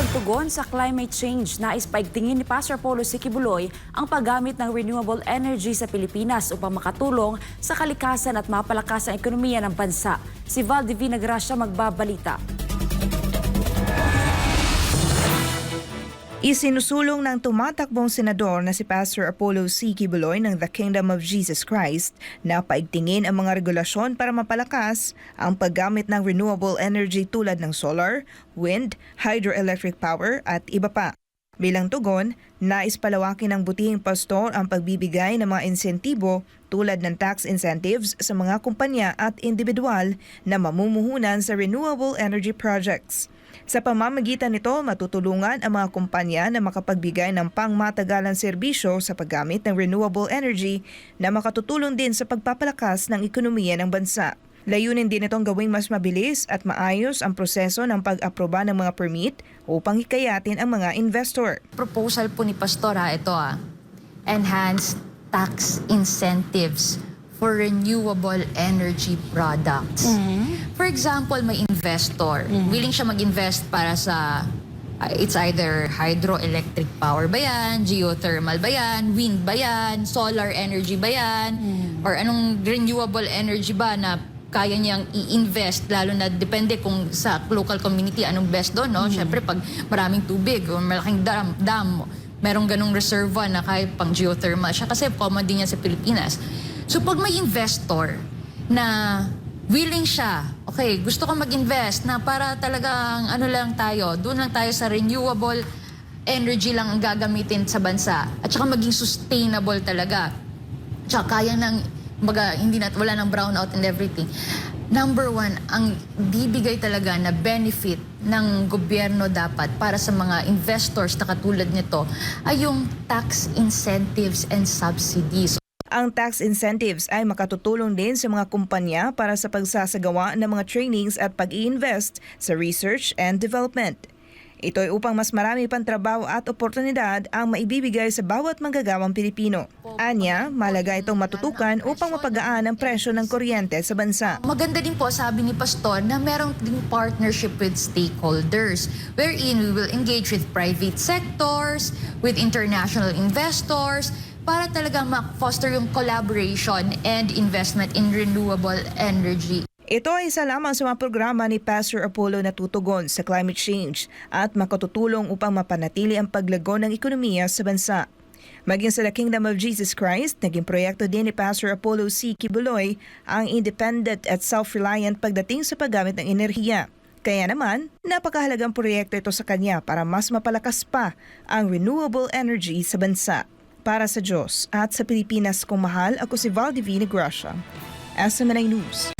Bilang tugon sa climate change, nais paigtingin ni Pastor Apollo Sikibuloy ang paggamit ng renewable energy sa Pilipinas upang makatulong sa kalikasan at mapalakas ang ekonomiya ng bansa. Si Val Divina Gracia magbabalita. Isinusulong ng tumatakbong senador na si Pastor Apollo Sikibuloy ng The Kingdom of Jesus Christ na paigtingin ang mga regulasyon para mapalakas ang paggamit ng renewable energy tulad ng solar, wind, hydroelectric power at iba pa. Bilang tugon, nais palawakin ng butihing pastor ang pagbibigay ng mga insentibo tulad ng tax incentives sa mga kumpanya at individual na mamumuhunan sa renewable energy projects. Sa pamamagitan nito, matutulungan ang mga kumpanya na makapagbigay ng pangmatagalang serbisyo sa paggamit ng renewable energy na makatutulong din sa pagpapalakas ng ekonomiya ng bansa. Layunin din itong gawing mas mabilis at maayos ang proseso ng pag-aproba ng mga permit upang hikayatin ang mga investor. Proposal po ni Pastora, ito enhanced tax incentives for renewable energy products. For example, may investor, willing siya mag-invest para sa, it's either hydroelectric power ba yan, geothermal ba yan, wind ba yan, solar energy ba yan, or anong renewable energy ba na kaya niyang i-invest, lalo na depende kung sa local community anong best doon, no? Siyempre, pag maraming tubig o malaking dam, merong ganong reservoir na kaya pang geothermal siya kasi common din yan sa Pilipinas. So pag may investor na willing siya, okay, gusto ko mag-invest na para talagang ano lang tayo, doon lang tayo sa renewable energy lang ang gagamitin sa bansa at saka maging sustainable talaga. Tsaka kaya ng wala ng brownout and everything. Number one, ang bibigay talaga na benefit ng gobyerno dapat para sa mga investors na katulad nito ay yung tax incentives and subsidies. Ang tax incentives ay makatutulong din sa mga kumpanya para sa pagsasagawa ng mga trainings at pag-i-invest sa research and development. Ito ay upang mas marami pang trabaho at oportunidad ang maibibigay sa bawat manggagawang Pilipino. Anya, malaga itong matutukan upang mapagaan ang presyo ng kuryente sa bansa. Maganda din po, sabi ni Pastor, na merong din partnership with stakeholders wherein we will engage with private sectors, with international investors, para talaga ma-foster yung collaboration and investment in renewable energy. Ito ay isa lamang sa mga programa ni Pastor Apollo na tutugon sa climate change at makatutulong upang mapanatili ang paglago ng ekonomiya sa bansa. Maging sa The Kingdom of Jesus Christ, naging proyekto din ni Pastor Apollo Sikibuloy ang independent at self-reliant pagdating sa paggamit ng enerhiya. Kaya naman, napakahalagang proyekto ito sa kanya para mas mapalakas pa ang renewable energy sa bansa. Para sa Diyos at sa Pilipinas kong mahal, ako si Val Divina Gracia, SMNI News.